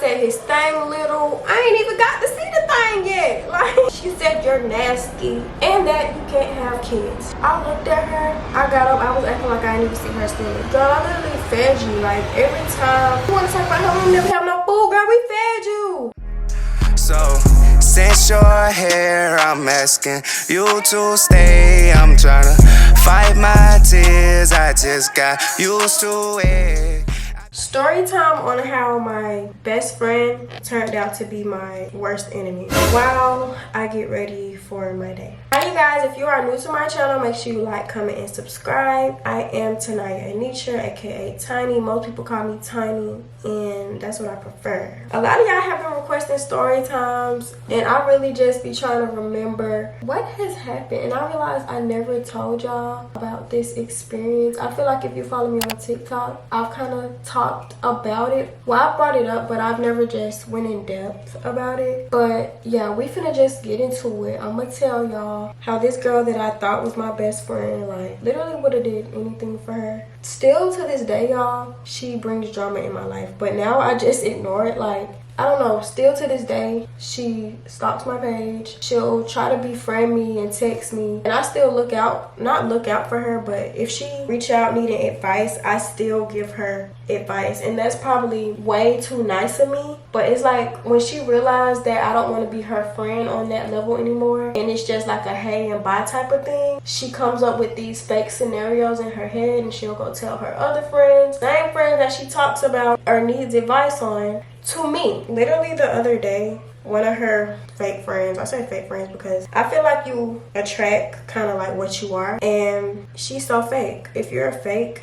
said his thing little. I ain't even got to see the thing yet. Like, she said you're nasty and that you can't have kids. I looked at her, I got up, I was acting like I didn't even see her still. Girl, I literally fed you. Like, every time you want to talk about how we never have no food, girl, we fed you. So, since you're here, I'm asking you to stay. I'm trying to fight my tears, I just got used to it. Story time on how my best friend turned out to be my worst enemy while I get ready for my day. Hi you guys, if you are new to my channel, make sure you like, comment, and subscribe. I am Taniyanitrapromotions, aka Tiny. Most people call me Tiny, and that's what I prefer. A lot of y'all have been requesting story times, and I really just be trying to remember what has happened. And I realized I never told y'all about this experience. I feel like if you follow me on TikTok, I've kind of talked about it. Well, I brought it up, but I've never just went in depth about it. But yeah, we finna just get into it. I'm gonna tell y'all how this girl that I thought was my best friend, like, literally would have did anything for her. Still to this day, y'all, she brings drama in my life, but now I just ignore it. Like, I don't know, still to this day, she stalks my page. She'll try to befriend me and text me, and I still not look out for her, but if she reach out needing advice, I still give her advice. And that's probably way too nice of me, but it's like when she realized that I don't want to be her friend on that level anymore, and it's just like a hey and bye type of thing, she comes up with these fake scenarios in her head, and she'll go tell her other friends, same friends that she talks about or needs advice on, to me. Literally the other day, one of her fake friends, I say fake friends because I feel like you attract kind of like what you are, and she's so fake. If you're a fake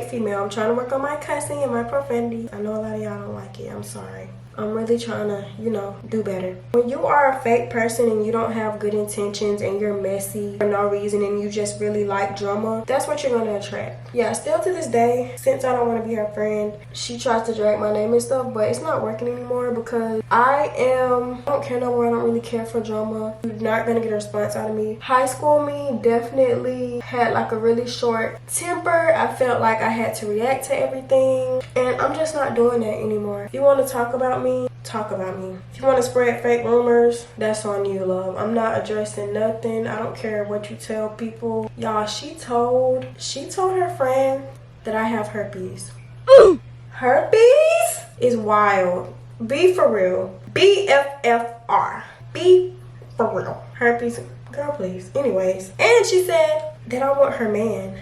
female, I'm trying to work on my cussing and my profanity. I know a lot of y'all don't like it, I'm sorry. I'm really trying to, you know, do better. When you are a fake person and you don't have good intentions and you're messy for no reason and you just really like drama, that's what you're going to attract. Yeah, still to this day, since I don't want to be her friend, she tries to drag my name and stuff, but it's not working anymore because I don't care no more. I don't really care for drama. You're not going to get a response out of me. High school me definitely had like a really short temper. I felt like I had to react to everything, and I'm just not doing that anymore. If you want to talk about me, talk about me. If you want to spread fake rumors, that's on you, love. I'm not addressing nothing. I don't care what you tell people. Y'all, she told her friend that I have herpes. Herpes is wild. Be for real. BFFR. Be for real. Herpes, girl, please. Anyways, and she said that I want her man.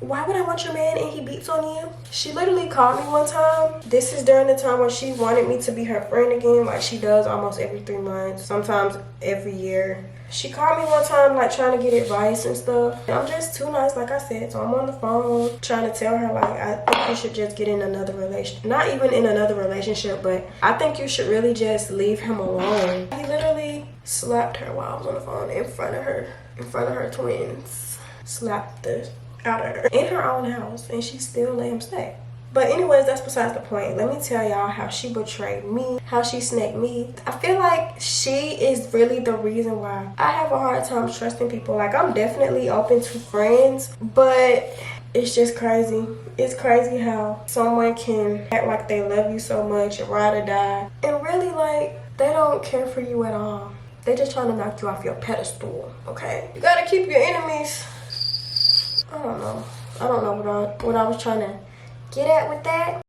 Why would I want your man and he beats on you? She literally called me one time. This is during the time when she wanted me to be her friend again, like she does almost every 3 months, sometimes every year. She called me one time like trying to get advice and stuff, and I'm just too nice, like I said, so I'm on the phone trying to tell her like I think you should just get in another relationship. Not even in another relationship, but I think you should really just leave him alone. He literally slapped her while I was on the phone in front of her twins. Slapped the out of her in her own house, and she still let him stay. But anyways, that's besides the point. Let me tell y'all how she betrayed me, how she snaked me. I feel like she is really the reason why I have a hard time trusting people. Like, I'm definitely open to friends, but it's just crazy. It's crazy how someone can act like they love you so much and ride or die, and really like they don't care for you at all. They're just trying to knock you off your pedestal, okay? You gotta keep your enemies. I don't know what I was trying to get at with that.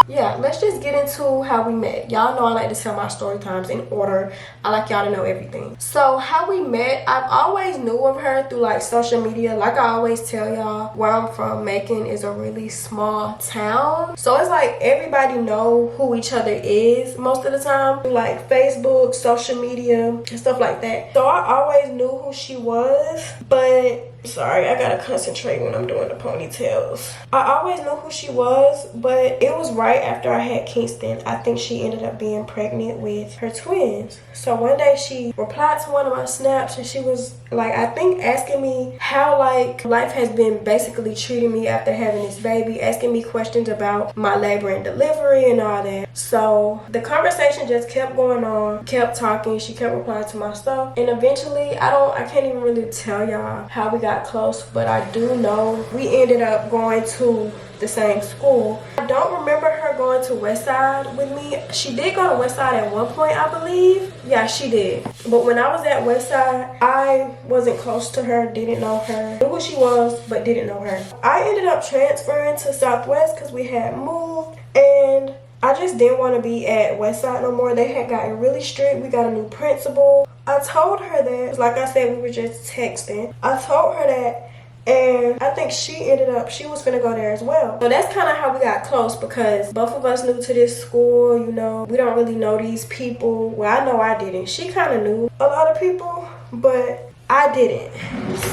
Yeah, let's just get into how we met. Y'all know I like to tell my story times in order. I like y'all to know everything. So how we met, I've always knew of her through like social media. Like I always tell y'all, where I'm from, Macon is a really small town. So it's like everybody know who each other is most of the time. Like Facebook, social media, and stuff like that. So I always knew who she was, but sorry, I gotta concentrate when I'm doing the ponytails. I always knew who she was, but it was right after I had Kingston. I think she ended up being pregnant with her twins. So one day she replied to one of my snaps, and she was like, I think asking me how like life has been basically treating me after having this baby, asking me questions about my labor and delivery and all that. So the conversation just kept going on, kept talking, she kept replying to my stuff, and eventually I can't even really tell y'all how we got close, but I do know we ended up going to the same school. I don't remember her going going to Westside with me. She did go to Westside at one point, I believe. Yeah, she did. But when I was at Westside, I wasn't close to her, didn't know her. Knew who she was, but didn't know her. I ended up transferring to Southwest because we had moved, and I just didn't want to be at Westside no more. They had gotten really strict. We got a new principal. I told her that, like I said, we were just texting. I told her that, and I think she was gonna go there as well. So that's kind of how we got close, because both of us new to this school, you know. We don't really know these people. Well, I know I didn't. She kind of knew a lot of people, but I didn't.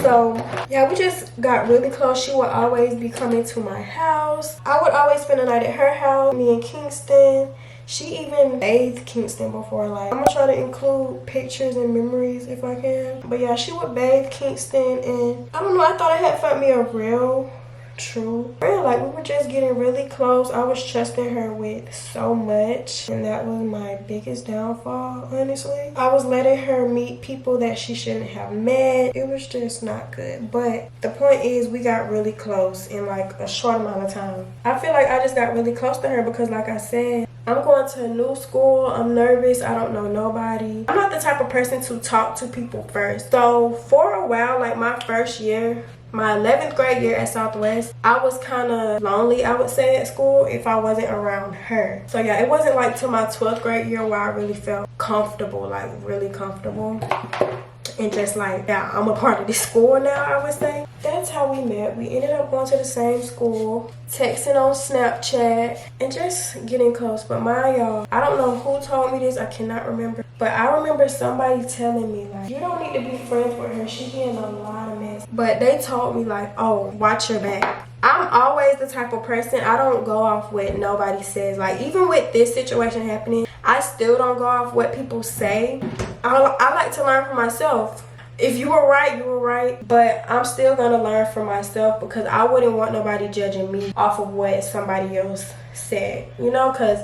So yeah, we just got really close. She would always be coming to my house. I would always spend the night at her house, me and Kingston. She even bathed Kingston before. Like, I'm gonna try to include pictures and memories if I can. But yeah, she would bathe Kingston, and I don't know, I thought I had found me a real true friend. Like, we were just getting really close. I was trusting her with so much, and that was my biggest downfall, honestly. I was letting her meet people that she shouldn't have met. It was just not good. But the point is, we got really close in like a short amount of time. I feel like I just got really close to her because, like I said, I'm going to a new school. I'm nervous. I don't know nobody. I'm not the type of person to talk to people first. So for a while, like my first year, my 11th grade year at Southwest, I was kind of lonely, I would say, at school if I wasn't around her. So yeah, it wasn't like till my 12th grade year where I really felt comfortable, like really comfortable. And just like, yeah, I'm a part of this school now, I would say. That's how we met. We ended up going to the same school, texting on Snapchat, and just getting close. But y'all, I don't know who told me this. I cannot remember. But I remember somebody telling me, like, you don't need to be friends with her. She getting a lot of mess. But they told me, like, oh, watch your back. I'm always the type of person, I don't go off what nobody says. Like, even with this situation happening, I still don't go off what people say. I like to learn for myself. If you were right, you were right. But I'm still going to learn for myself, because I wouldn't want nobody judging me off of what somebody else said. You know, because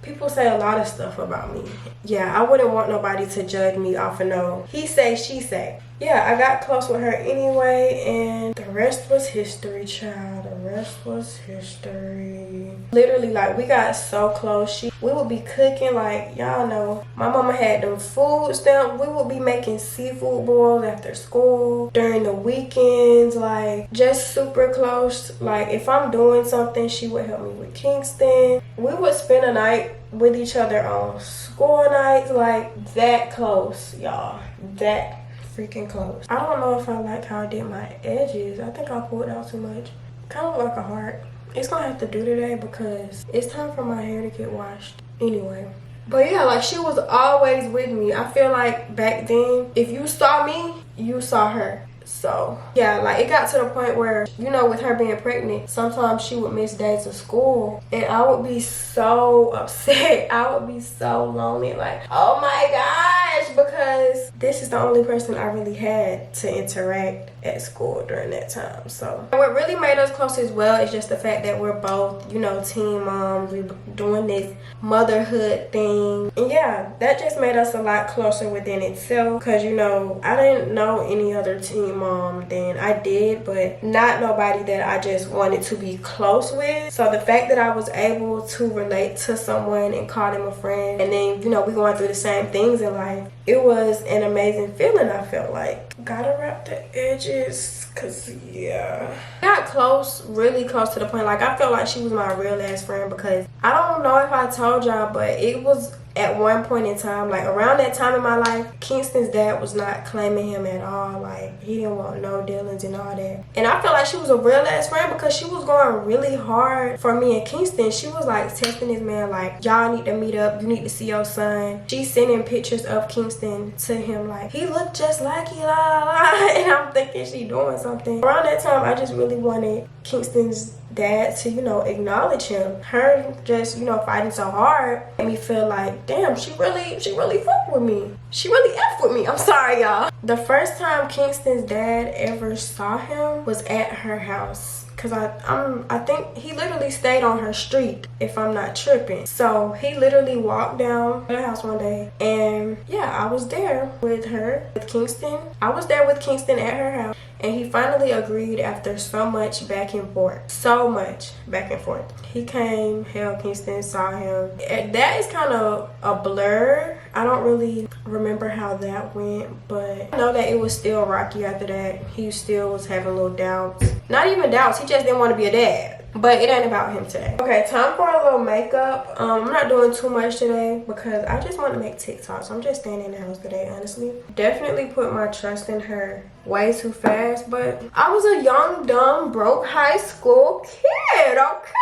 people say a lot of stuff about me. Yeah, I wouldn't want nobody to judge me off of no he say, she say. Yeah, I got close with her anyway, and the rest was history, child. The rest was history. Literally, like, we got so close. We would be cooking, like, y'all know, my mama had them food stamps. We would be making seafood boils after school, during the weekends, like, just super close. Like, if I'm doing something, she would help me with Kingston. We would spend a night with each other on school nights, like, that close, y'all. That freaking close. I don't know if I like how I did my edges. I think I pulled out too much. Kind of like a heart. It's gonna have to do today because it's time for my hair to get washed anyway. But yeah, like, she was always with me. I feel like back then, if you saw me, you saw her. So yeah, like, it got to the point where, you know, with her being pregnant, sometimes she would miss days of school, and I would be so upset. I would be so lonely, like, oh my gosh, because this is the only person I really had to interact at school during that time. So what really made us close as well is just the fact that we're both, you know, teen moms. We're doing this motherhood thing, and yeah, that just made us a lot closer within itself, because, you know, I didn't know any other teen mom than I did, but not nobody that I just wanted to be close with. So the fact that I was able to relate to someone and call them a friend, and then, you know, we going through the same things in life, it was an amazing feeling. I felt like, gotta wrap the edges, cause yeah, got close, really close, to the point like I felt like she was my real ass friend, because I don't know if I told y'all, but it was at one point in time, like around that time in my life, Kingston's dad was not claiming him at all. Like, he didn't want no dealings and all that. And I felt like she was a real ass friend, because she was going really hard for me and Kingston. She was like texting this man like, y'all need to meet up, you need to see your son. She's sending pictures of Kingston to him like, he looked just like you, la la la. And I'm thinking she doing something. Around that time, I just really wanted Kingston's dad to, you know, acknowledge him. Her just, you know, fighting so hard made me feel like, damn, she really fuck with me. She really F with me. I'm sorry, y'all. The first time Kingston's dad ever saw him was at her house. because I think he literally stayed on her street, if I'm not tripping. So he literally walked down her house one day, and yeah, I was there with her, with Kingston. I was there with Kingston at her house, and he finally agreed after so much back and forth. So much back and forth. He came, held Kingston, saw him. And that is kind of a blur. I don't really remember how that went, but I know that it was still rocky after that. He still was having little doubts. Not even doubts, he just didn't want to be a dad. But it ain't about him today. Okay, time for a little makeup. I'm not doing too much today because I just want to make TikToks. I'm just staying in the house today, honestly. Definitely put my trust in her way too fast, but I was a young, dumb, broke high school kid, okay?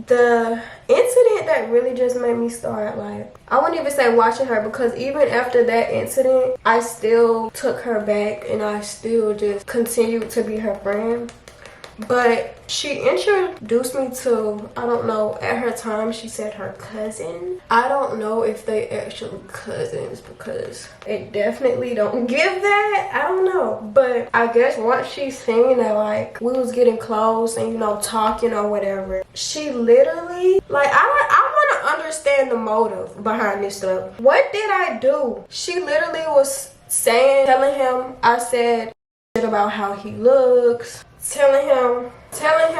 The incident that really just made me start, like, I wouldn't even say watching her, because even after that incident, I still took her back and I still just continued to be her friend. But she introduced me to, I don't know, at her time she said her cousin. I don't know if they actually cousins, because it definitely don't give that. I don't know. But I guess once she seen that, like, we was getting close and, you know, talking or whatever, she literally, like, I want to understand the motive behind this stuff. What did I do? She literally was telling him, I said shit about how he looks. Telling him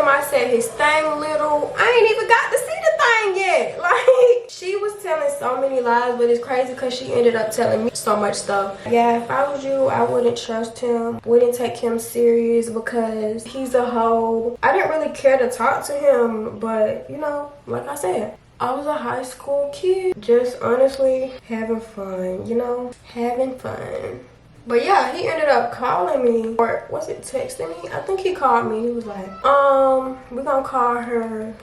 I said his thing little. I ain't even got to see the thing yet. Like, she was telling so many lies, but it's crazy because she ended up telling me so much stuff. Yeah, if I was you, I wouldn't trust him. Wouldn't take him serious because he's a hoe. I didn't really care to talk to him, but, you know, like I said, I was a high school kid. Just honestly having fun, you know? Having fun. But yeah, he ended up calling me, or was it texting me? I think he called me. He was like, we're gonna call her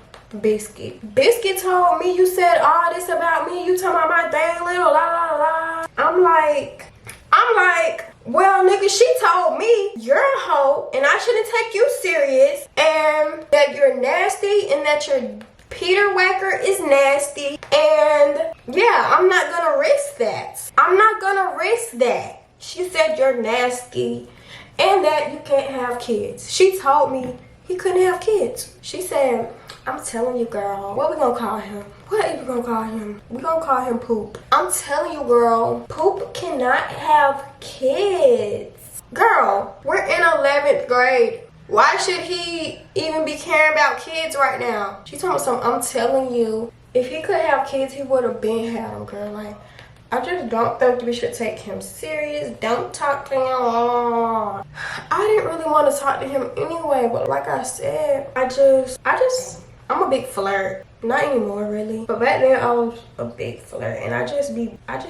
Biscuit. Biscuit told me you said all this about me. You talking about my dang little la la la. I'm like, well, nigga, she told me you're a hoe and I shouldn't take you serious, and that you're nasty, and that your Peter Wacker is nasty, and yeah, I'm not gonna risk that. I'm not gonna risk that. She said you're nasty and that you can't have kids. She told me he couldn't have kids. She said, I'm telling you, girl, what we gonna call him? What are we gonna call him? We gonna call him Poop. I'm telling you, girl, Poop cannot have kids. Girl, we're in 11th grade. Why should he even be caring about kids right now? She told me something. I'm telling you, if he could have kids, he would have been had them, girl. Like, I just don't think we should take him serious. Don't talk to him. I didn't really want to talk to him anyway, but like I said, I'm a big flirt. Not anymore, really. But back then, I was a big flirt, and I just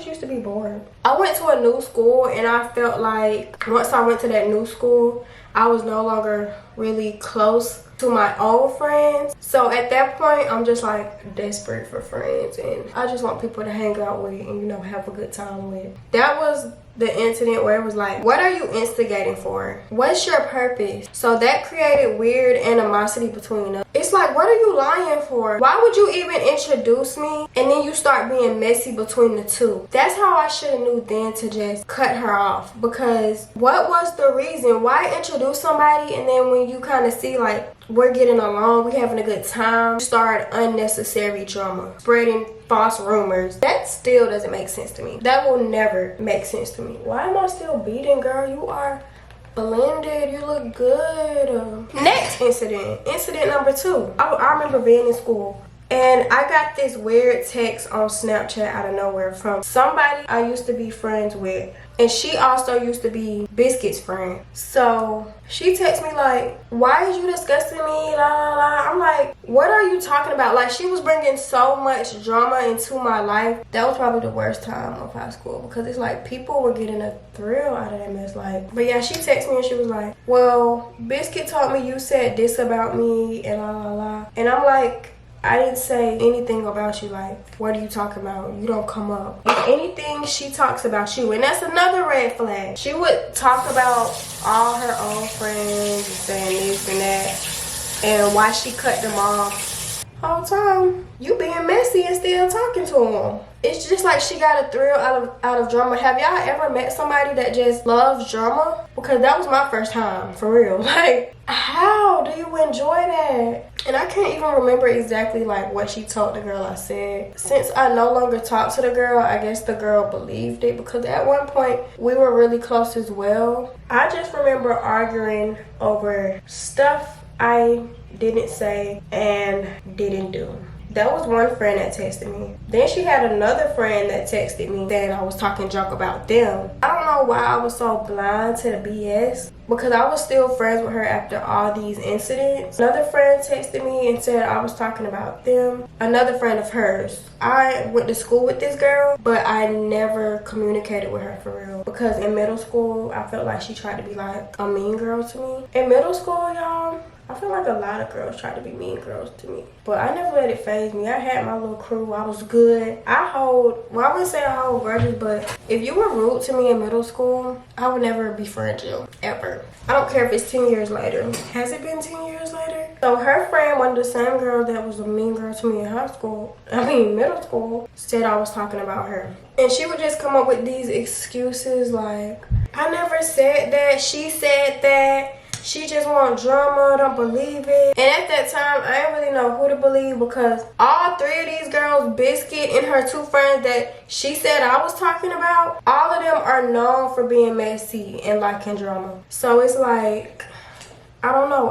used to be bored. I went to a new school, and I felt like once I went to that new school, I was no longer really close to my old friends. So at that point, I'm just like desperate for friends, and I just want people to hang out with and, you know, have a good time with. That was the incident where it was like, what are you instigating for? What's your purpose? So that created weird animosity between us. It's like, what are you lying for? Why would you even introduce me and then you start being messy between the two? That's how I should have knew then to just cut her off, because what was the reason? Why introduce somebody and then when you kind of see like we're getting along, we're having a good time, start unnecessary drama, spreading false rumors? That still doesn't make sense to me. That will never make sense to me. Why am I still beating, girl? You are blended. You look good. Next incident number 2. I remember being in school, and I got this weird text on Snapchat out of nowhere from somebody I used to be friends with, and she also used to be Biscuit's friend. So she texted me like, why is you discussing me, la la la. I'm like, what are you talking about? Like, she was bringing so much drama into my life. That was probably the worst time of high school, because it's like people were getting a thrill out of that mess. Like, but yeah, she texted me and she was like, well, Biscuit told me you said this about me and la la la. And I'm like, I didn't say anything about you. Like, what are you talking about? You don't come up. If anything, she talks about you, and that's another red flag. She would talk about all her old friends and saying this and that, and why she cut them off. whole time you being messy and still talking to him. It's just like she got a thrill out of drama. Have y'all ever met somebody that just loves drama? Because that was my first time, for real. Like, how do you enjoy that? And I can't even remember exactly like what she told the girl I said. Since I no longer talk to the girl, I guess the girl believed it, because at one point we were really close as well. I just remember arguing over stuff I didn't say and didn't do. That was one friend that texted me. Then she had another friend that texted me saying I was talking junk about them. I don't know why I was so blind to the BS, because I was still friends with her after all these incidents. Another friend texted me and said I was talking about them. Another friend of hers. I went to school with this girl, but I never communicated with her for real. Because in middle school, I felt like she tried to be like a mean girl to me. In middle school, y'all, I feel like a lot of girls try to be mean girls to me, but I never let it faze me. I had my little crew. I was good. I wouldn't say I hold grudges, but if you were rude to me in middle school, I would never befriend you, ever. I don't care if it's 10 years later. Has it been 10 years later? So her friend, one of the same girls that was a mean girl to me in middle school, said I was talking about her. And she would just come up with these excuses like, I never said that, she said that. She just want drama, don't believe it. And at that time, I didn't really know who to believe, because all three of these girls, Biscuit and her two friends that she said I was talking about, all of them are known for being messy and liking drama. So it's like, I don't know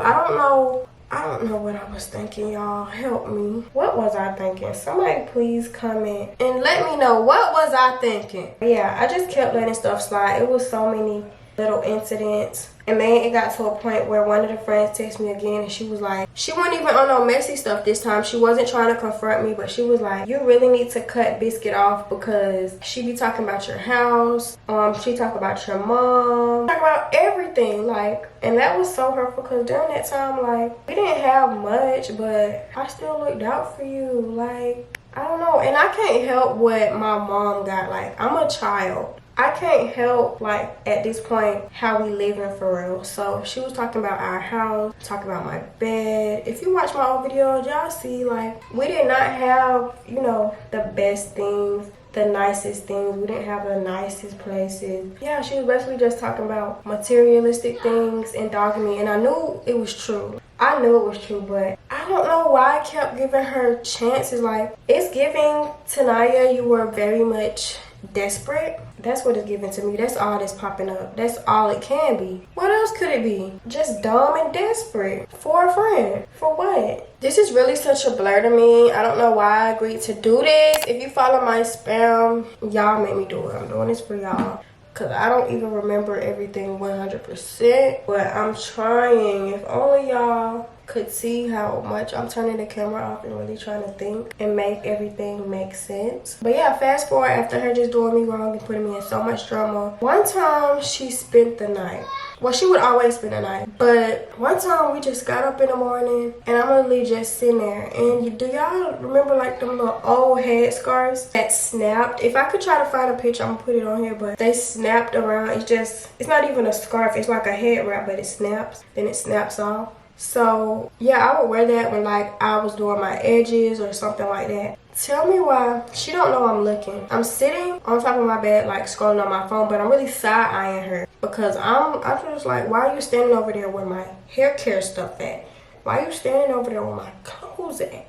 what I was thinking, y'all. Help me. What was I thinking? Somebody please comment and let me know, what was I thinking? Yeah, I just kept letting stuff slide. It was so many little incidents. And then it got to a point where one of the friends texted me again, and she was like, she wasn't even on no messy stuff this time. She wasn't trying to confront me, but she was like, you really need to cut Biscuit off, because she be talking about your house. She talk about your mom. Talk about everything. Like, and that was so hurtful, because during that time, like, we didn't have much, but I still looked out for you. Like, I don't know. And I can't help what my mom got. Like, I'm a child. I can't help, like, at this point, how we living for real. So she was talking about our house, talking about my bed. If you watch my old videos, y'all see, like, we did not have, you know, the best things, the nicest things. We didn't have the nicest places. Yeah, she was basically just talking about materialistic things and dogging me. And I knew it was true. I knew it was true, but I don't know why I kept giving her chances. Like, it's giving, Taniya, you were very much desperate. That's what it's giving to me. That's all that's popping up. That's all it can be. What else could it be? Just dumb and desperate for a friend. For what? This is really such a blur to me. I don't know why I agreed to do this. If you follow my spam, y'all made me do it. I'm doing this for y'all, because I don't even remember everything 100%. But I'm trying. If only y'all could see how much I'm turning the camera off and really trying to think and make everything make sense. But yeah, fast forward after her just doing me wrong and putting me in so much drama. One time she spent the night. Well, she would always spend the night. But one time we just got up in the morning and I'm literally just sitting there. And do y'all remember like them little old head scarves that snapped? If I could try to find a picture, I'm gonna put it on here. But they snapped around. It's not even a scarf. It's like a head wrap, but it snaps. Then it snaps off. So yeah, I would wear that when like I was doing my edges or something like that. Tell me why she don't know I'm looking. I'm sitting on top of my bed like scrolling on my phone, but I'm really side-eyeing her, because I'm just like, why are you standing over there where my hair care stuff at? Why are you standing over there where my clothes at?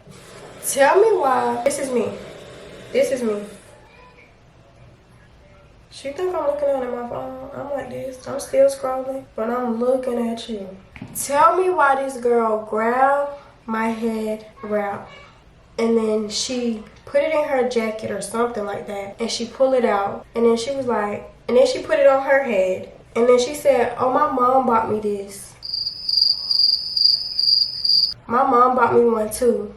Tell me why. This is me. This is me. She think I'm looking at my phone. I'm like this. I'm still scrolling, but I'm looking at you. Tell me why this girl grabbed my head wrap and then she put it in her jacket or something like that, and she pulled it out, and then she was like, and then she put it on her head, and then she said, oh, my mom bought me this. My mom bought me one too.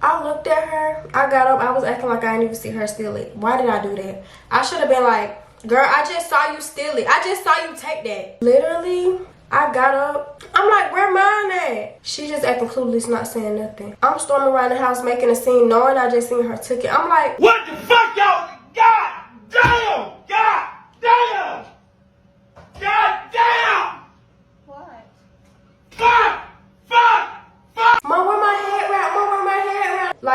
I looked at her, I got up, I was acting like I didn't even see her steal it. Why did I do that? I should have been like, girl, I just saw you steal it. I just saw you take that. Literally, I got up. I'm like, where mine at? She just acting clueless, not saying nothing. I'm storming around the house making a scene, knowing I just seen her took it. I'm like, what the fuck, y'all? God damn! God damn! God damn! What? Fuck! Fuck! Fuck! Mom, where my head wrap? Mom,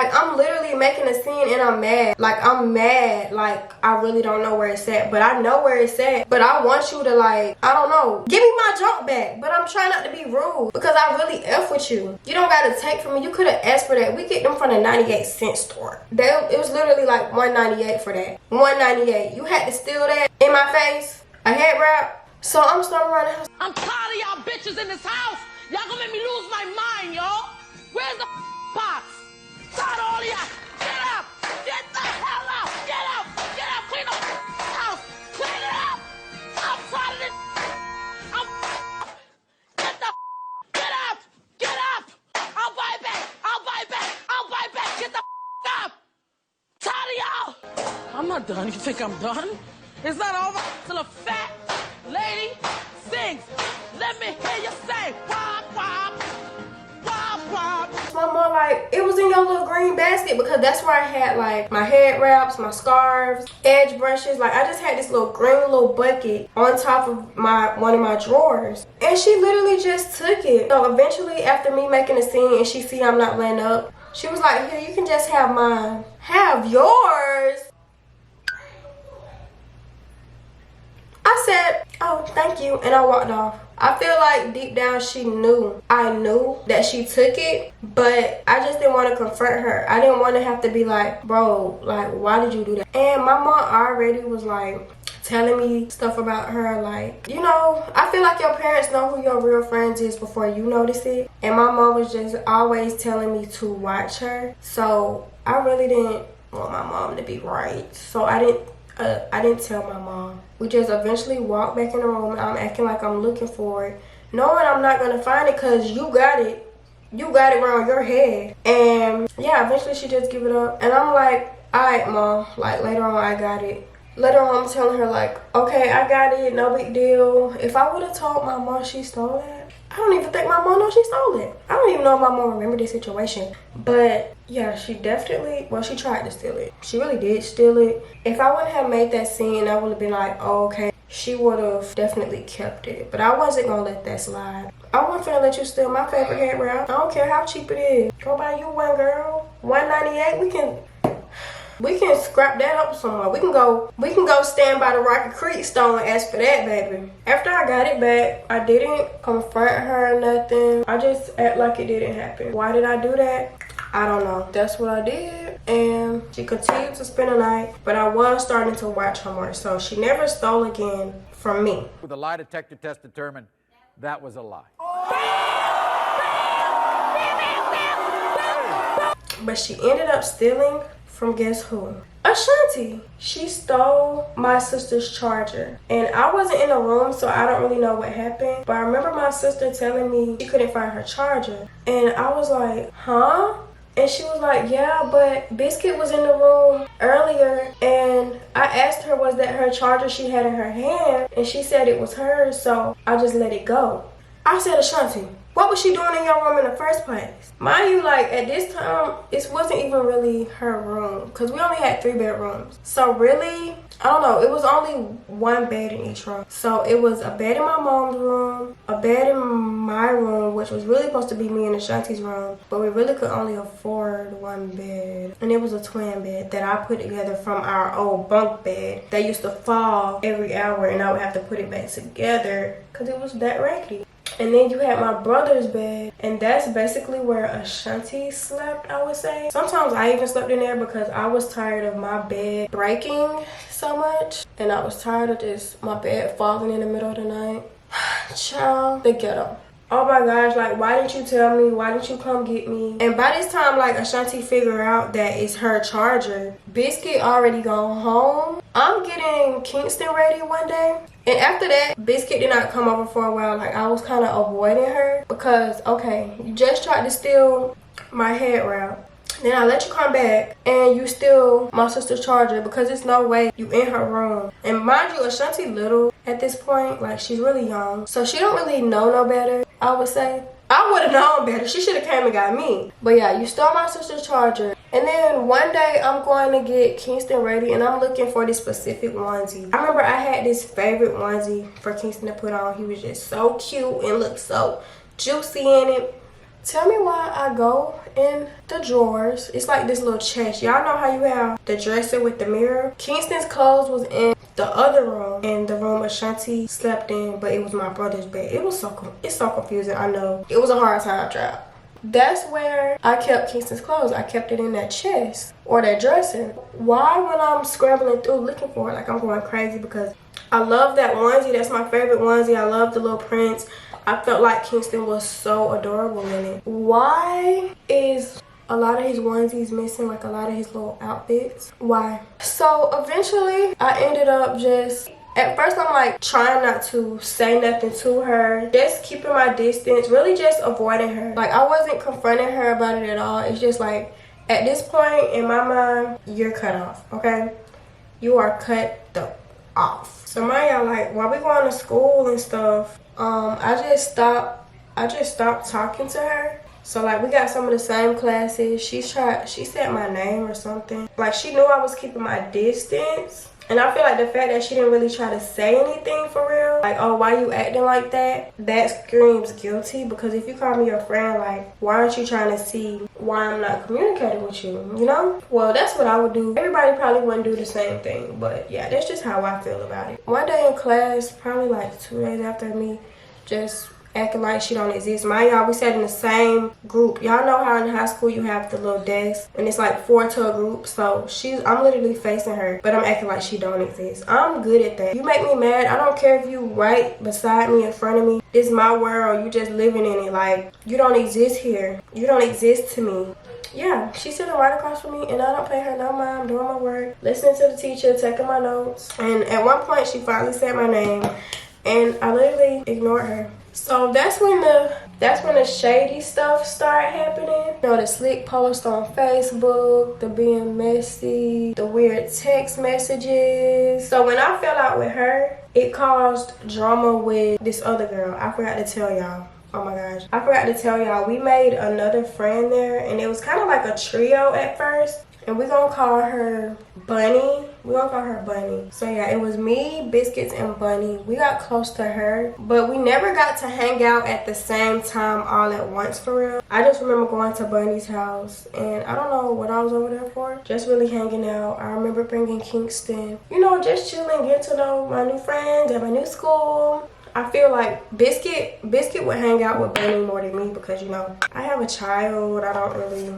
Like, I'm literally making a scene and I'm mad. Like, I'm mad. Like, I really don't know where it's at. But I know where it's at. But I want you to, like, I don't know, give me my junk back. But I'm trying not to be rude because I really F with you. You don't got to take from me. You could have asked for that. We get them from the 98-cent store. It was literally like $1.98 for that. $1.98. You had to steal that in my face. A head wrap. So I'm storming around the house. I'm tired of y'all bitches in this house. Y'all gonna make me lose my mind, y'all. Where's the pots? Tired of all of y'all. Get up. Get the hell out. Get up. Get up. Clean the house. Clean it up. I'm tired of this. Get the get up. Get up. I'll buy it back. I'll buy it back. I'll buy it back. Get the up. Tired of y'all. I'm not done. You think I'm done? It's not over till a fat lady sings. Let me hear you say, wop, wop, wop, wop. My mom, like, it was in your little green basket because that's where I had, like, my head wraps, my scarves, edge brushes. Like, I just had this little green little bucket on top of one of my drawers. And she literally just took it. So eventually, after me making a scene and she see I'm not letting up, she was like, here, you can just have mine. Have yours? I said, oh, thank you, and I walked off. I feel like deep down she knew. I knew that she took it, but I just didn't want to confront her. I didn't want to have to be like, bro, like, why did you do that? And my mom already was like telling me stuff about her, like, you know, I feel like your parents know who your real friends is before you notice it. And my mom was just always telling me to watch her. So I really didn't want my mom to be right. So I didn't tell my mom. We just eventually walked back in the room. I'm acting like I'm looking for it, knowing I'm not gonna find it because you got it. You got it around your head. And yeah, eventually she just give it up. And I'm like, all right, mom. Like, later on, I got it. Later on, I'm telling her, like, okay, I got it. No big deal. If I would have told my mom she stole it, I don't even think my mom knows she stole it. I don't even know if my mom remembered this situation. But yeah, she definitely, well, she tried to steal it. She really did steal it. If I wouldn't have made that scene, I would have been like, oh, okay. She would have definitely kept it. But I wasn't going to let that slide. I wasn't finna let you steal my favorite head wrap. I don't care how cheap it is. Go buy you one, girl. $1.98. We can scrap that up somewhere. We can go stand by the Rocky Creek stone and ask for that, baby. After I got it back, I didn't confront her or nothing. I just act like it didn't happen. Why did I do that? I don't know. That's what I did. And she continued to spend the night, but I was starting to watch her more. So she never stole again from me. The lie detector test determined that was a lie. But she ended up stealing from guess who? Ashanti. She stole my sister's charger. And I wasn't in the room, so I don't really know what happened. But I remember my sister telling me she couldn't find her charger. And I was like, huh? And she was like, yeah, but Biscuit was in the room earlier. And I asked her, was that her charger she had in her hand? And she said it was hers, so I just let it go. I said, Ashanti, what was she doing in your room in the first place? Mind you, like, at this time, it wasn't even really her room because we only had 3 bedrooms. So really, I don't know, it was only 1 bed in each room. So it was a bed in my mom's room, a bed in my room, which was really supposed to be me and Ashanti's room, but we really could only afford 1 bed. And it was a twin bed that I put together from our old bunk bed that used to fall every hour, and I would have to put it back together because it was that raggedy. And then you had my brother's bed, and that's basically where Ashanti slept, I would say. Sometimes I even slept in there because I was tired of my bed breaking so much, and I was tired of just my bed falling in the middle of the night. Child, the ghetto. Oh my gosh, like, why didn't you tell me? Why didn't you come get me? And by this time, like, Ashanti figured out that it's her charger. Biscuit already gone home. I'm getting Kingston ready one day. And after that, Biscuit did not come over for a while. Like, I was kind of avoiding her because, okay, you just tried to steal my head wrap. Then I let you come back and you steal my sister's charger because there's no way you in her room. And mind you, Ashanti little at this point. Like, she's really young. So she don't really know no better, I would say. I would have known better. She should have came and got me. But yeah, you stole my sister's charger. And then one day I'm going to get Kingston ready and I'm looking for this specific onesie. I remember I had this favorite onesie for Kingston to put on. He was just so cute and looked so juicy in it. Tell me why I go in the drawers. It's like this little chest. Y'all know how you have the dresser with the mirror? Kingston's clothes was in the other room, in the room Ashanti slept in, but it was my brother's bed. It's so confusing, I know. It was a hard time trial. That's where I kept Kingston's clothes. I kept it in that chest or that dresser. Why, when I'm scrambling through looking for it, like I'm going crazy, because I love that onesie. That's my favorite onesie. I love the little prints. I felt like Kingston was so adorable in it. Why is a lot of his onesies missing, like a lot of his little outfits? Why? So eventually I ended up just, at first I'm like trying not to say nothing to her, just keeping my distance, really just avoiding her. Like I wasn't confronting her about it at all. It's just like, at this point in my mind, you're cut off, okay? You are cut the off. So my y'all, like, while we going to school and stuff, I just stopped talking to her. So like we got some of the same classes. She said my name or something. Like she knew I was keeping my distance. And I feel like the fact that she didn't really try to say anything for real, like, oh, why you acting like that? That screams guilty, because if you call me your friend, like, why aren't you trying to see why I'm not communicating with you, you know? Well, that's what I would do. Everybody probably wouldn't do the same thing, but yeah, that's just how I feel about it. One day in class, probably like 2 days after me just acting like she don't exist. Y'all, we sat in the same group. Y'all know how in high school you have the little desk and it's like 4 to a group. So I'm literally facing her, but I'm acting like she don't exist. I'm good at that. You make me mad. I don't care if you right beside me, in front of me. It's my world. You just living in it. Like, you don't exist here. You don't exist to me. Yeah, she's sitting right across from me and I don't pay her no mind. I'm doing my work, listening to the teacher, taking my notes. And at one point she finally said my name and I literally ignored her. So that's when the shady stuff started happening. You know, the slick post on Facebook, the being messy, the weird text messages. So when I fell out with her, it caused drama with this other girl. I forgot to tell y'all. Oh my gosh. I forgot to tell y'all. We made another friend there and it was kind of like a trio at first. And we're gonna call her Bunny. So yeah, it was me, Biscuits, and Bunny. We got close to her, but we never got to hang out at the same time all at once for real. I just remember going to Bunny's house and I don't know what I was over there for. Just really hanging out. I remember bringing Kingston. You know, just chilling, getting to know my new friends at my new school. I feel like Biscuit would hang out with Bunny more than me because, you know, I have a child. I don't really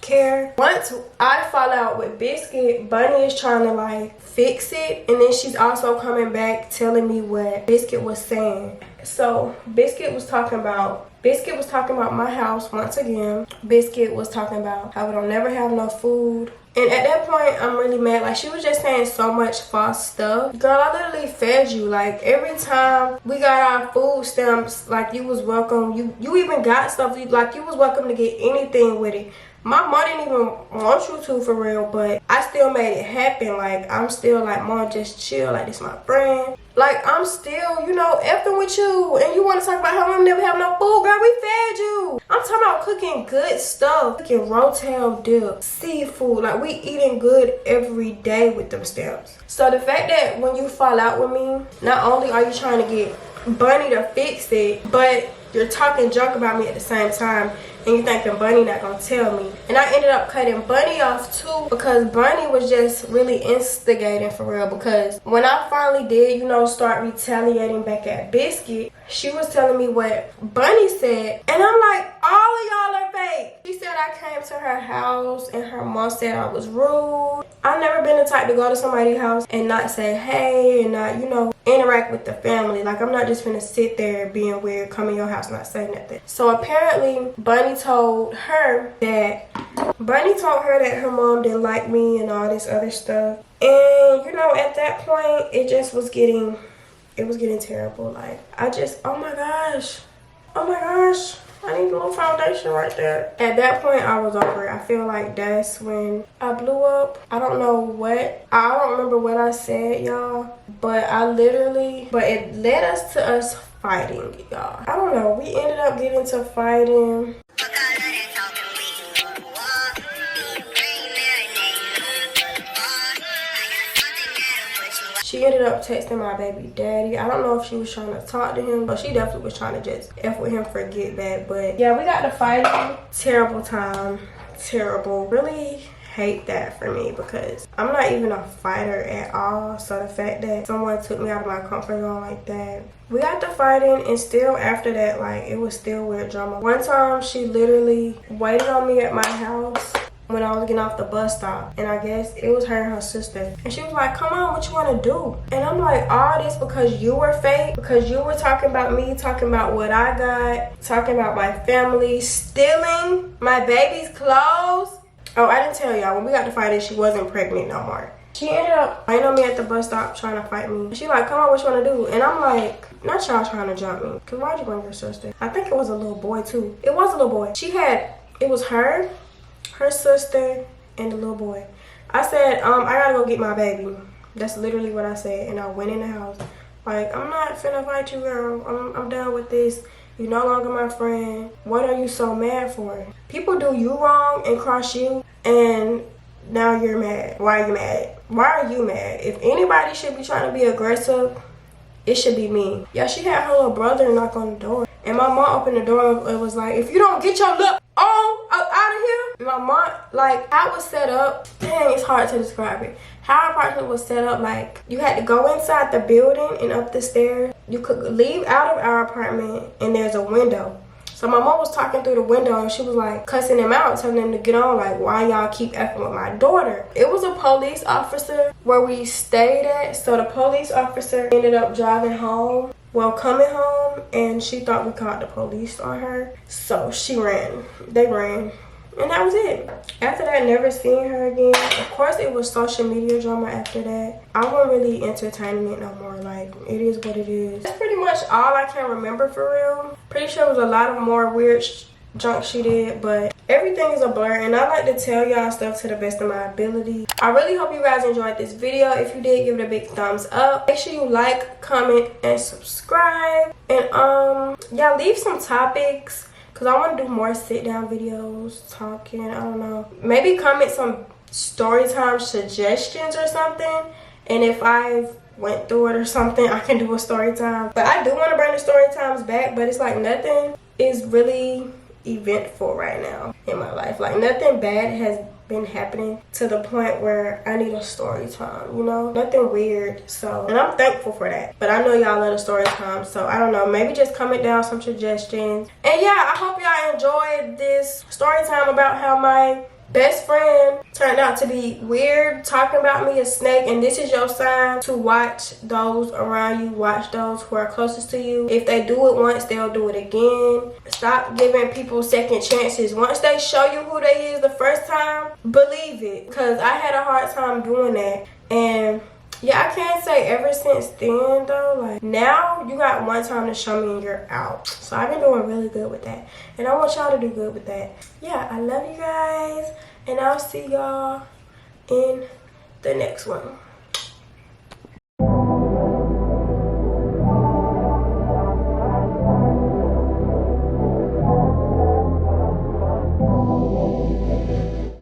care. Once I fall out with Biscuit, Bunny is trying to like fix it, and then she's also coming back telling me what Biscuit was saying. So Biscuit was talking about my house once again. Biscuit was talking about how we don't never have no food. And at that point, I'm really mad. Like, she was just saying so much false stuff. Girl, I literally fed you. Like, every time we got our food stamps, like, you was welcome. You even got stuff. Like, you was welcome to get anything with it. My mom didn't even want you to, for real, but I still made it happen. Like, I'm still like, Mom, just chill. Like, this my friend. Like, I'm still, you know, effing with you. And you want to talk about how I'm never have no food. Girl, we fed you. I'm talking about cooking good stuff. Cooking rotel dip, seafood. Like, we eating good every day with them stamps. So the fact that when you fall out with me, not only are you trying to get Bunny to fix it, but you're talking junk about me at the same time. And you thinking Bunny not gonna tell me. And I ended up cutting Bunny off too because Bunny was just really instigating for real. Because when I finally did, you know, start retaliating back at Biscuit, she was telling me what Bunny said. And I'm like, all of y'all are fake. She said I came to her house and her mom said I was rude. I've never been the type to go to somebody's house and not say hey and not, you know, interact with the family. Like, I'm not just gonna sit there being weird, come in your house, not say nothing. So apparently Bunny told her that her mom didn't like me and all this other stuff. And you know, at that point it just was getting terrible. Like, oh my gosh, I need a little foundation right there. At that point I was over it. I feel like that's when I blew up. I don't remember what I said, y'all, but it led us to us fighting, y'all. I don't know, we ended up getting to fighting. She ended up texting my baby daddy. I don't know if she was trying to talk to him, but she definitely was trying to just F with him for get back. But yeah, we got to fighting. Terrible time. Terrible. Really hate that for me because I'm not even a fighter at all. So the fact that someone took me out of my comfort zone like that. We got to fighting, and still after that, like, it was still weird drama. One time she literally waited on me at my house when I was getting off the bus stop, and I guess it was her and her sister, and she was like, come on, what you want to do? And I'm like, all this because you were fake, because you were talking about me, talking about what I got, talking about my family, stealing my baby's clothes. Oh, I didn't tell y'all, when we got to fighting, she wasn't pregnant no more. She ended up waiting on me at the bus stop trying to fight me. She like, come on, what you want to do? And I'm like, not y'all trying to jump me, because why'd you bring your sister? I think it was a little boy too. It was a little boy. It was her sister, and the little boy. I said, I gotta go get my baby. That's literally what I said, and I went in the house. Like, I'm not finna fight you, girl. I'm done with this. You're no longer my friend. What are you so mad for? People do you wrong and cross you, and now you're mad. Why are you mad? Why are you mad? If anybody should be trying to be aggressive, it should be me. Yeah, she had her little brother knock on the door, and my mom opened the door and was like, if you don't get your look on out of here. My mom, like, how it was set up, dang, it's hard to describe it. How our apartment was set up, like, you had to go inside the building and up the stairs. You could leave out of our apartment, and there's a window. So my mom was talking through the window, and she was like cussing him out, telling him to get on, like, why y'all keep effing with my daughter? It was a police officer where we stayed at, so the police officer ended up driving home, well, coming home, and she thought we called the police on her, so she ran. They ran, and that was it. After that, never seen her again. Of course, it was social media drama after that. I wasn't really entertaining it no more. Like, it is what it is. That's pretty much all I can remember for real. Pretty sure it was a lot of more weird junk she did, but everything is a blur, and I like to tell y'all stuff to the best of my ability. I really hope you guys enjoyed this video. If you did, give it a big thumbs up. Make sure you like, comment, and subscribe. And yeah, leave some topics, because I want to do more sit down videos, talking, I don't know. Maybe comment some story time suggestions or something, and if I went through it or something, I can do a story time. But I do want to bring the story times back, but it's like nothing is really eventful right now in my life. Like, nothing bad has been happening to the point where I need a story time, you know? Nothing weird. So, and I'm thankful for that. But I know y'all love the story time, so I don't know. Maybe just comment down some suggestions. And yeah, I hope y'all enjoyed this story time about how my best friend turned out to be weird, talking about me, a snake, and this is your sign to watch those around you, watch those who are closest to you. If they do it once, they'll do it again. Stop giving people second chances. Once they show you who they is the first time, believe it, because I had a hard time doing that. And yeah, I can't say ever since then though. Like, now you got one time to show me and you're out. So I've been doing really good with that, and I want y'all to do good with that. Yeah, I love you guys, and I'll see y'all in the next one.